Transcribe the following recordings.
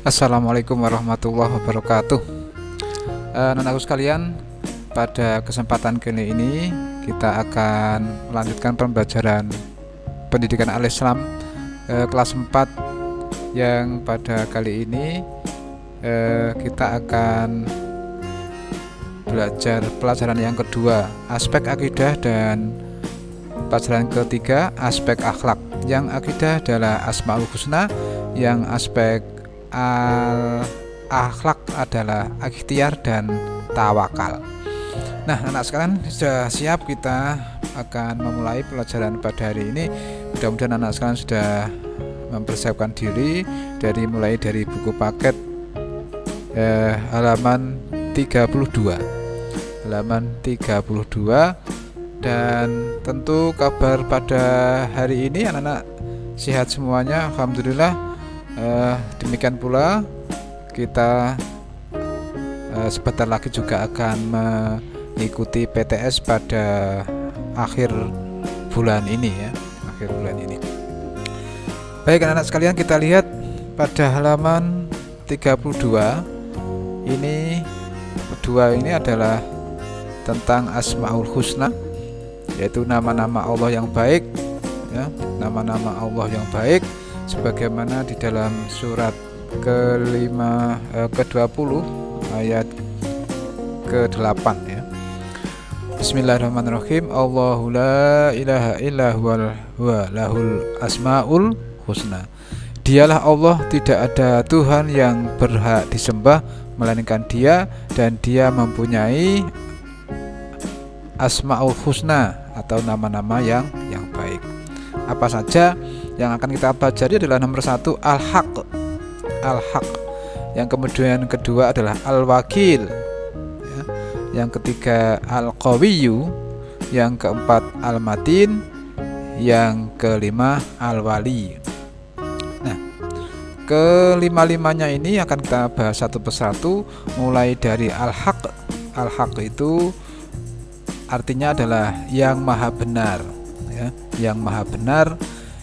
Assalamualaikum warahmatullahi wabarakatuh. Anakku sekalian, pada kesempatan kali ini kita akan melanjutkan pembelajaran pendidikan al-Islam kelas 4, yang pada kali ini kita akan belajar pelajaran yang kedua, aspek akidah, dan pelajaran ketiga, aspek akhlak. Yang akidah adalah Asmaul Husna, yang aspek akhlak adalah ikhtiar dan tawakal. Nah, anak sekalian sudah siap, kita akan memulai pelajaran pada hari ini. Mudah-mudahan anak sekalian sudah mempersiapkan diri mulai dari buku paket halaman 32. Dan tentu kabar pada hari ini anak-anak sehat semuanya, alhamdulillah. Demikian pula kita sebentar lagi juga akan mengikuti PTS pada akhir bulan ini ya, Baik anak-anak sekalian, kita lihat pada halaman 32 ini. Kedua ini adalah tentang Asmaul Husna, yaitu nama-nama Allah yang baik ya, nama-nama Allah yang baik sebagaimana di dalam surat ke-20 ayat ke-8 ya. Bismillahirrahmanirrahim. Allahu la ilaha illa huwa lahul asmaul husna. Dialah Allah, tidak ada Tuhan yang berhak disembah melainkan Dia, dan Dia mempunyai asmaul husna atau nama-nama yang baik. Apa saja yang akan kita pelajari adalah nomor 1 al-haq, yang kemudian kedua adalah al-wakil ya. Yang ketiga al-qawiyyu, yang keempat al-matin, yang kelima al-wali. Nah, kelima-limanya ini akan kita bahas satu persatu, mulai dari al-haq. Al-haq itu artinya adalah yang maha benar ya, yang maha benar.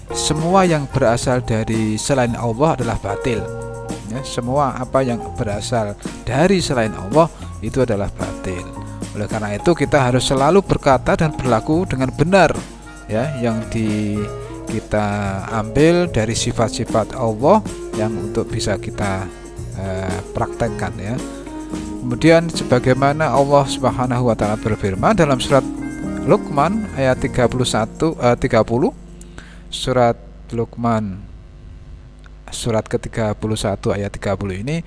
Semua yang berasal dari selain Allah adalah batil ya, semua apa yang berasal dari selain Allah itu adalah batil. Oleh karena itu kita harus selalu berkata dan berlaku dengan benar ya, yang kita ambil dari sifat-sifat Allah yang untuk bisa kita praktekkan ya. Kemudian sebagaimana Allah Subhanahu wa taala berfirman dalam surat Luqman ayat 30, surat Luqman surat ke-31 ayat 30 ini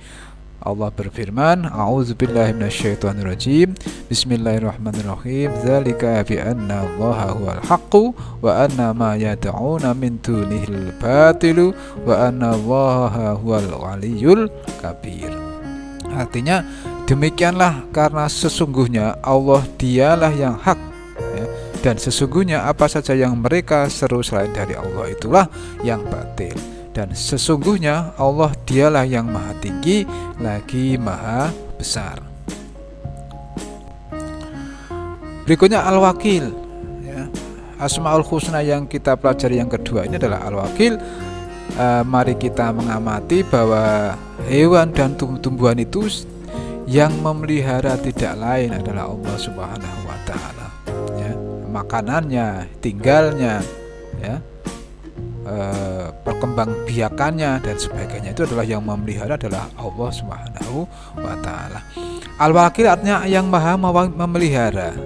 Allah berfirman, a'udzubillahi minasyaitonirrajim, bismillahirrahmanirrahim, dzalika bi anna Allaha huwal haqqu wa anna ma yad'una min dunihil batilu wa anna Allaha huwal aliyyul kabir. Artinya demikianlah karena sesungguhnya Allah dialah yang hak ya, dan sesungguhnya apa saja yang mereka seru selain dari Allah itulah yang batil. Dan sesungguhnya Allah dialah yang maha tinggi lagi maha besar. Berikutnya al-wakil ya. Asmaul Husna yang kita pelajari yang kedua ini adalah al-wakil. Mari kita mengamati bahwa hewan dan tumbuhan itu yang memelihara tidak lain adalah Allah Subhanahu wa taala ya. Makanannya, tinggalnya ya, perkembangbiakannya dan sebagainya itu adalah yang memelihara adalah Allah Subhanahu wa taala. Al-wakil artinya yang maha memelihara.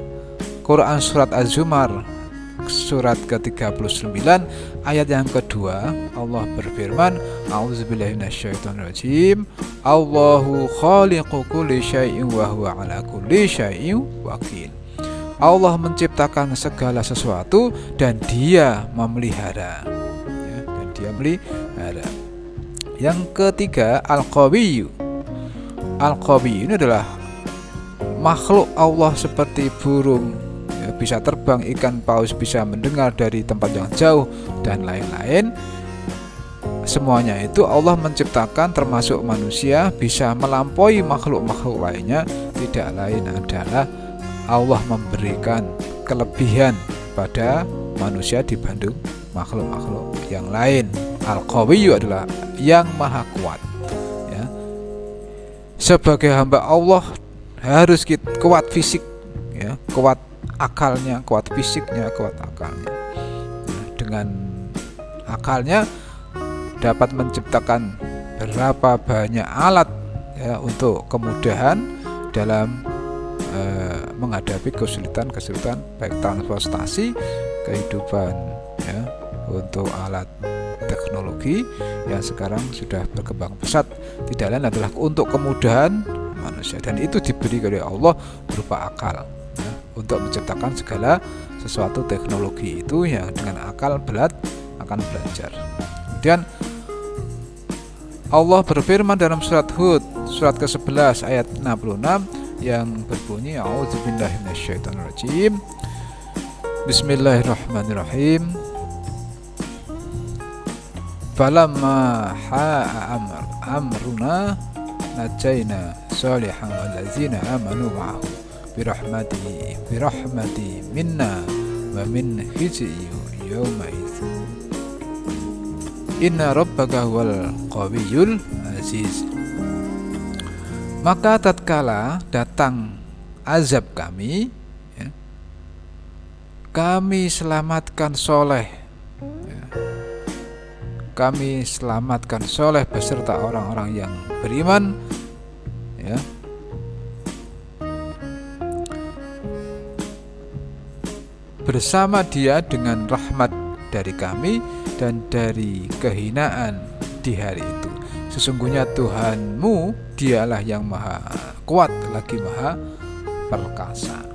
Quran surat Az-Zumar surat ke-39 ayat yang kedua Allah berfirman, a'udzubillahi minasyaitonirrajim, Allahu khaliqu kulli syai'in wa huwa ala kulli syai'in wakil. Allah menciptakan segala sesuatu dan Dia memelihara ya, Yang ketiga al-qawiyyu. Al-qawiyyu ini adalah makhluk Allah seperti burung ya, bisa terbang, ikan paus bisa mendengar dari tempat yang jauh dan lain-lain. Semuanya itu Allah menciptakan, termasuk manusia, bisa melampaui makhluk-makhluk lainnya. Tidak lain adalah Allah memberikan kelebihan pada manusia dibanding makhluk-makhluk yang lain. Al-Qawiyyu adalah yang maha kuat ya. sebagai hamba Allah harus kuat fisik, ya, kuat akalnya, kuat fisiknya, kuat akalnya. Nah, dengan akalnya dapat menciptakan berapa banyak alat, ya, untuk kemudahan dalam menghadapi kesulitan baik transportasi, kehidupan, ya, untuk alat teknologi yang sekarang sudah berkembang pesat tidak lain adalah untuk kemudahan manusia, dan itu diberi oleh Allah berupa akal, ya, untuk menciptakan segala sesuatu teknologi itu yang dengan akal akan belajar. Kemudian Allah berfirman dalam surat Hud surat ke-11 ayat 66 yang berbunyi A'udzubillahi minasyaitonirrajim. Bismillahirrahmanirrahim. Falamma ha'a amruna najayna salihan wallazina amanu ma'ahu birahmati minna wa min khizyi yawma idz inna rabbaka huwal qawiyyul aziz. Maka tatkala datang azab kami, ya, kami selamatkan soleh, ya, kami selamatkan soleh beserta orang-orang yang beriman, ya, bersama dia dengan rahmat dari kami dan dari kehinaan di hari itu. Sesungguhnya Tuhanmu dialah yang maha kuat lagi maha perkasa.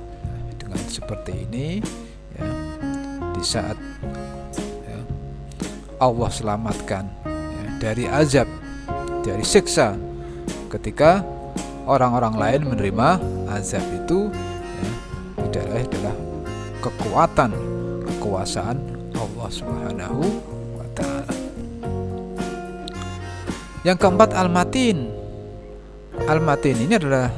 Dengan seperti ini, ya, di saat, ya, Allah selamatkan, ya, dari azab, dari siksa ketika orang-orang lain menerima azab itu, ya, adalah kekuatan kekuasaan Allah Subhanahu wa ta'ala. Yang keempat, Al-Matin. Al-Matin ini adalah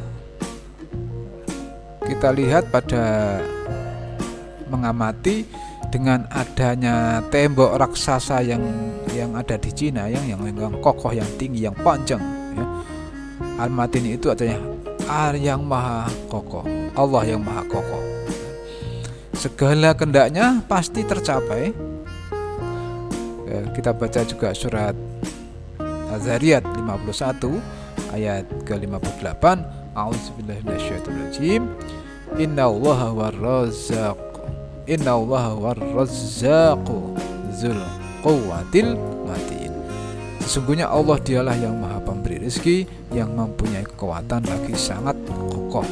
kita lihat pada mengamati dengan adanya tembok raksasa yang ada di Cina, yang kokoh, yang tinggi, yang panjang, ya. Al-Matin itu artinya yang maha kokoh, Allah yang maha kokoh. Segala kehendaknya pasti tercapai. Kita baca juga surat Az-Zariyat 51 ayat ke-58. A'udzubillahi minasyaitonirrajim. Innallaha warrazzaqu dzul quwwatil matin. Sesungguhnya Allah dialah yang maha pemberi rezeki, yang mempunyai kekuatan lagi sangat kokoh.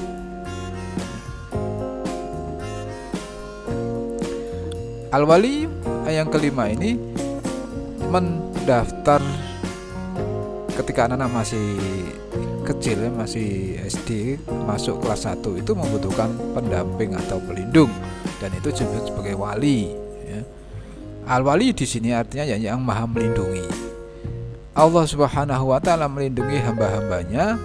Al-Wali yang kelima ini mendaftar ketika anak-anak masih kecil, masih SD, masuk kelas 1 itu membutuhkan pendamping atau pelindung, dan itu disebut sebagai wali, ya. Al-Wali di sini artinya yang maha melindungi. Allah Subhanahu wa ta'ala melindungi hamba-hambanya,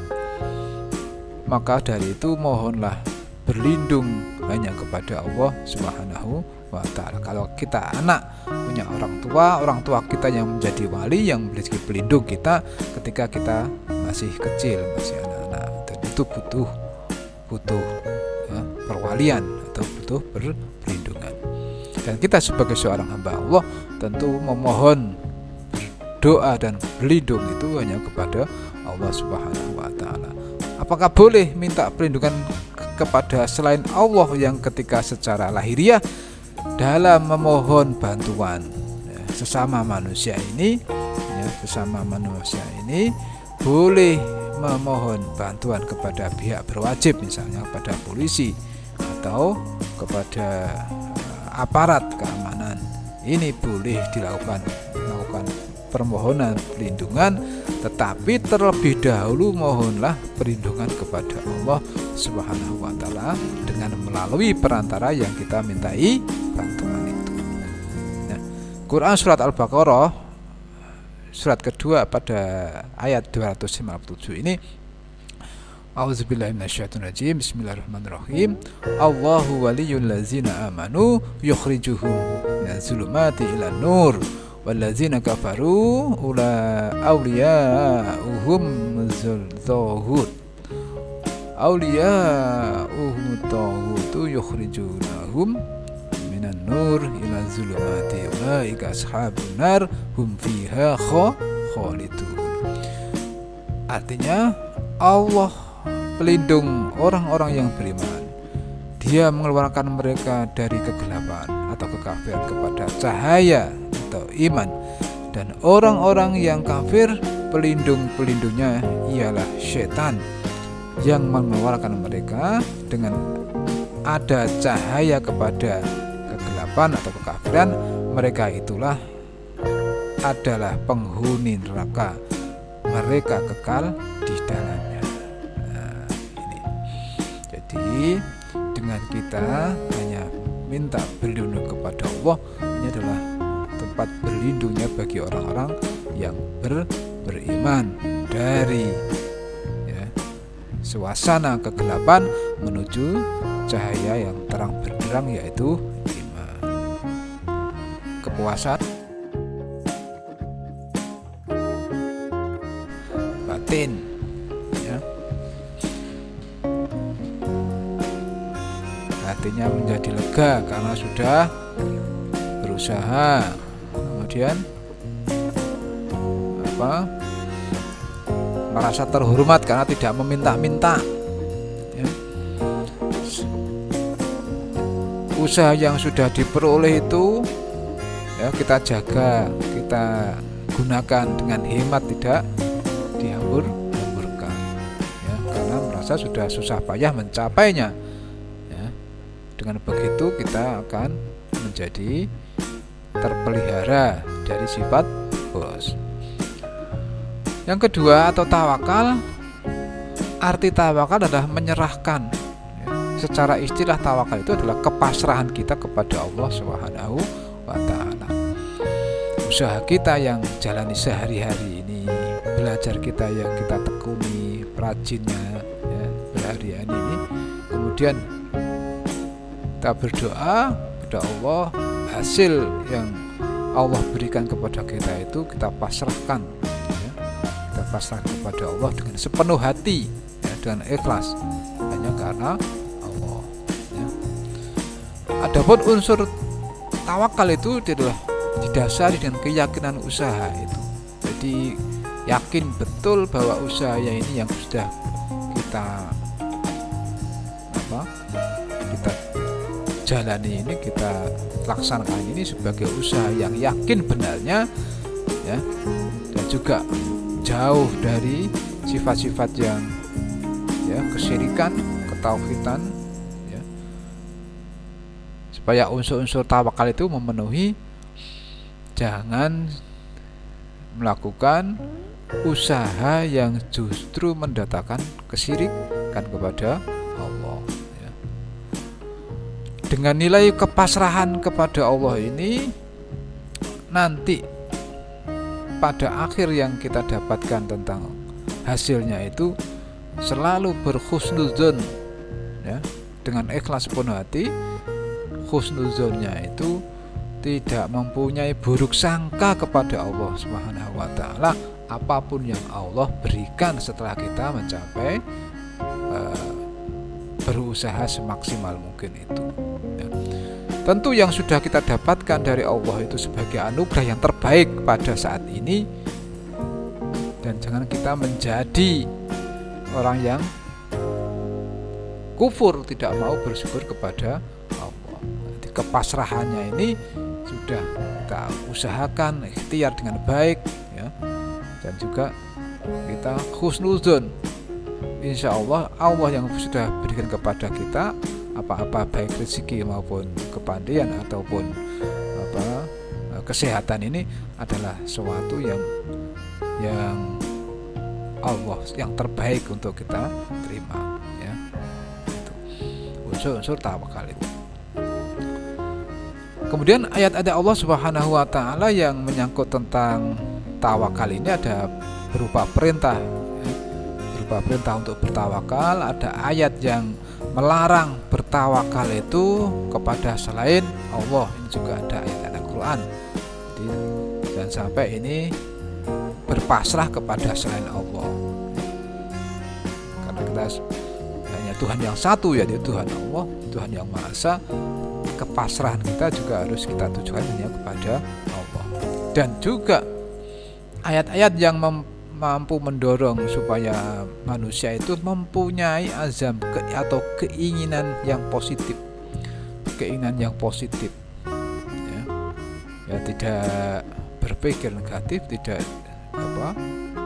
maka dari itu mohonlah berlindung hanya kepada Allah Subhanahu wa ta'ala. Kalau kita anak punya orang tua kita yang menjadi wali, yang menjadi pelindung kita ketika kita masih kecil, masih anak-anak, dan itu butuh, ya, perwalian atau butuh perlindungan. Dan kita sebagai seorang hamba Allah tentu memohon, berdoa dan berlindung itu hanya kepada Allah Subhanahu wa ta'ala. Apakah boleh minta perlindungan kepada selain Allah yang ketika secara lahiriah dalam memohon bantuan, ya, sesama manusia ini boleh memohon bantuan kepada pihak berwajib, misalnya kepada polisi atau kepada aparat keamanan. Ini boleh melakukan permohonan perlindungan, tetapi terlebih dahulu mohonlah perlindungan kepada Allah Subhanahu wa ta'ala dengan melalui perantara yang kita mintai bantuan itu. Nah, Quran surat Al-Baqarah surat kedua pada ayat 257 ini, A'udzubillahi minasyaitonirrajim. Bismillahirrahmanirrahim. Allahu waliyyul ladzina amanu yukhrijuhum minaz zulumati ilan nur walladzina kafaru ula awliya'uhum zuhud. awliya'uhum taghutu yukhrijunahum minan nur ila zulumati ulaika ashabun nar hum fiha khalidun. Artinya Allah pelindung orang-orang yang beriman. Dia mengeluarkan mereka dari kegelapan atau kekafiran kepada cahaya atau iman. Dan orang-orang yang kafir, pelindung-pelindungnya ialah setan yang mengeluarkan mereka dengan ada cahaya kepada kegelapan atau kekafiran. Mereka itulah adalah penghuni neraka, mereka kekal di dalamnya. Nah, ini. Jadi dengan kita hanya minta berlindung kepada Allah, ini adalah tempat berlindungnya bagi orang-orang yang beriman dari suasana kegelapan menuju cahaya yang terang benderang, yaitu iman. Kepuasan batin, ya. Hatinya menjadi lega karena sudah berusaha, kemudian merasa terhormat karena tidak meminta-minta, ya. Usaha yang sudah diperoleh itu, ya, kita jaga, kita gunakan dengan hemat, tidak dihambur-hamburkan, ya, karena merasa sudah susah payah mencapainya, ya. Dengan begitu kita akan menjadi terpelihara dari sifat bos. Yang kedua atau tawakal, arti tawakal adalah menyerahkan. Secara istilah tawakal itu adalah kepasrahan kita kepada Allah Subhanahu wa Ta'ala. Usaha kita yang jalani sehari-hari ini, belajar kita yang kita tekuni, rajinnya, ya, berhari-hari ini, kemudian kita berdoa kepada Allah, hasil yang Allah berikan kepada kita itu kita pasrahkan. Kita pasrah kepada Allah dengan sepenuh hati, ya, dengan ikhlas, hanya karena Allah, ya. Adapun unsur tawakal itu adalah didasari dengan keyakinan usaha itu. Jadi yakin betul bahwa usaha ini yang sudah kita jalani ini, kita laksanakan ini sebagai usaha yang yakin benarnya, ya, dan juga jauh dari sifat-sifat yang, ya, kesyirikan, ketauhidan, ya. Supaya unsur-unsur tawakal itu memenuhi, jangan melakukan usaha yang justru mendatangkan kesyirikan kepada Allah, ya. Dengan nilai kepasrahan kepada Allah ini, nanti pada akhir yang kita dapatkan tentang hasilnya itu selalu berhusnuzon, ya, dengan ikhlas penuh hati. Husnuzonnya itu tidak mempunyai buruk sangka kepada Allah Subhanahu wa Ta'ala, apapun yang Allah berikan setelah kita mencapai berusaha semaksimal mungkin itu, ya. Tentu yang sudah kita dapatkan dari Allah itu sebagai anugerah yang terbaik pada saat ini, dan jangan kita menjadi orang yang kufur, tidak mau bersyukur kepada Allah. Jadi kepasrahannya ini sudah kita usahakan, ikhtiar dengan baik, ya, dan juga kita husnuzon. Insya Allah, Allah yang sudah berikan kepada kita apa-apa, baik rezeki maupun kepandaian ataupun kesehatan, ini adalah sesuatu yang Allah yang terbaik untuk kita terima, ya. Itu unsur-unsur tawakal itu. Kemudian ayat-ayat Allah Subhanahu wa Ta'ala yang menyangkut tentang tawakal ini ada berupa perintah, ya, berupa perintah untuk bertawakal. Ada ayat yang melarang bertawakal itu kepada selain Allah. Ini juga ada ayat Al-Quran. Jadi jangan sampai ini berpasrah kepada selain Allah, karena kita Tuhan yang satu, yaitu Tuhan Allah, Tuhan yang Maha Esa. Kepasrahan kita juga harus kita tujukan hanya kepada Allah. Dan juga ayat-ayat yang mampu mendorong supaya manusia itu mempunyai azam atau keinginan yang positif, ya tidak berpikir negatif, tidak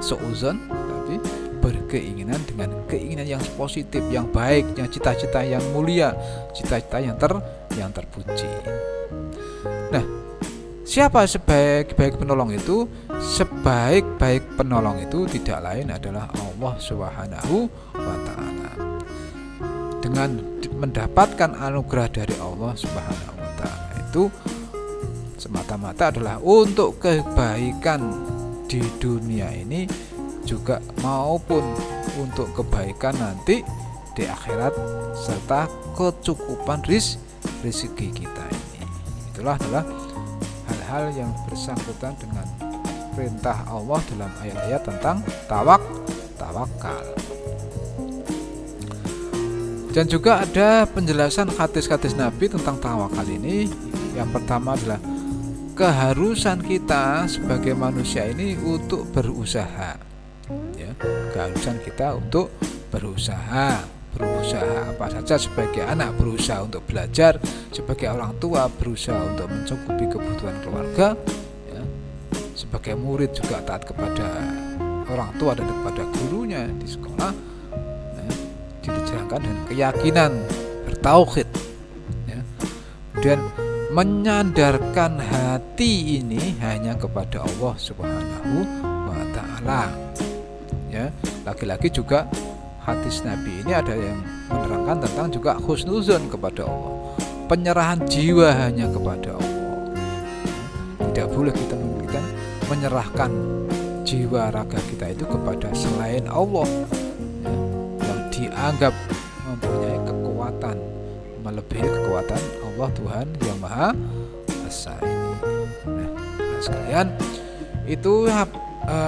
seuzon, tapi berkeinginan dengan keinginan yang positif, yang baik, yang cita-cita yang mulia, cita-cita yang terpuji. Nah, siapa sebaik-baik penolong itu? Sebaik-baik penolong itu tidak lain adalah Allah Subhanahu wa Ta'ala. Dengan mendapatkan anugerah dari Allah Subhanahu wa Ta'ala itu semata-mata adalah untuk kebaikan di dunia ini juga maupun untuk kebaikan nanti di akhirat serta kecukupan rezeki kita ini. Itulah adalah hal-hal yang bersangkutan dengan perintah Allah dalam ayat-ayat tentang tawakal. Dan juga ada penjelasan hadis-hadis Nabi tentang tawakal ini. Yang pertama adalah keharusan kita sebagai manusia ini untuk berusaha, ya, keharusan kita untuk berusaha apa saja. Sebagai anak berusaha untuk belajar, sebagai orang tua berusaha untuk mencukupi kebutuhan keluarga, ya. Sebagai murid juga taat kepada orang tua dan kepada gurunya di sekolah, ya. Dijalankan dengan keyakinan bertauhid, ya. Kemudian menyandarkan hati ini hanya kepada Allah Subhanahu wa Ta'ala, ya. Lagi-lagi juga hadis Nabi ini ada yang menerangkan tentang juga husnuzon kepada Allah, penyerahan jiwa hanya kepada Allah. Tidak boleh kita menyerahkan jiwa raga kita itu kepada selain Allah, ya, yang dianggap mempunyai kekuatan melebihi kekuatan Allah Tuhan yang Maha Esa ini. Nah, sekalian, itu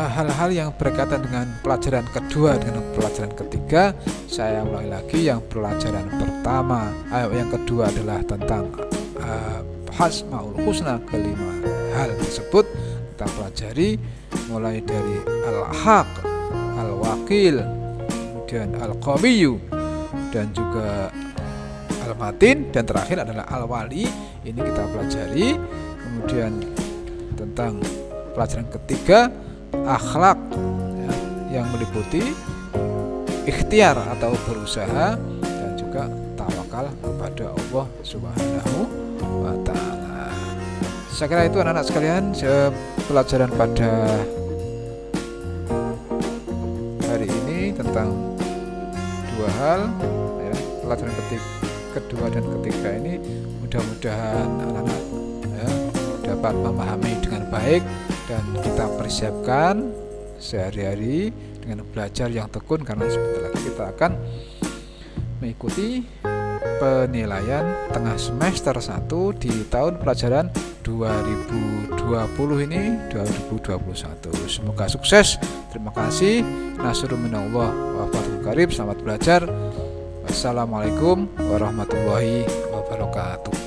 hal-hal yang berkaitan dengan pelajaran kedua dengan pelajaran ketiga. Saya mulai lagi yang pelajaran pertama. Yang kedua adalah tentang Asmaul Husna, kelima hal tersebut kita pelajari mulai dari Al-Haq, Al-Wakil, kemudian Al-Qawiyyu, dan juga Al-Matin, dan terakhir adalah Al-Wali. Ini kita pelajari. Kemudian tentang pelajaran ketiga akhlak, ya, yang meliputi ikhtiar atau berusaha dan juga tawakal kepada Allah Subhanahu wa Ta'ala. Saya kira itu anak-anak sekalian pelajaran pada hari ini tentang dua hal, ya, pelajaran kedua dan ketiga ini. Mudah-mudahan anak-anak, ya, dapat memahami dengan baik dan kita persiapkan sehari-hari dengan belajar yang tekun, karena sebentar lagi kita akan mengikuti penilaian tengah semester 1 di tahun pelajaran 2020 ini 2021. Semoga sukses. Terima kasih. Nasrun minallah wa fathul qarib. Selamat belajar. Wassalamualaikum warahmatullahi wabarakatuh.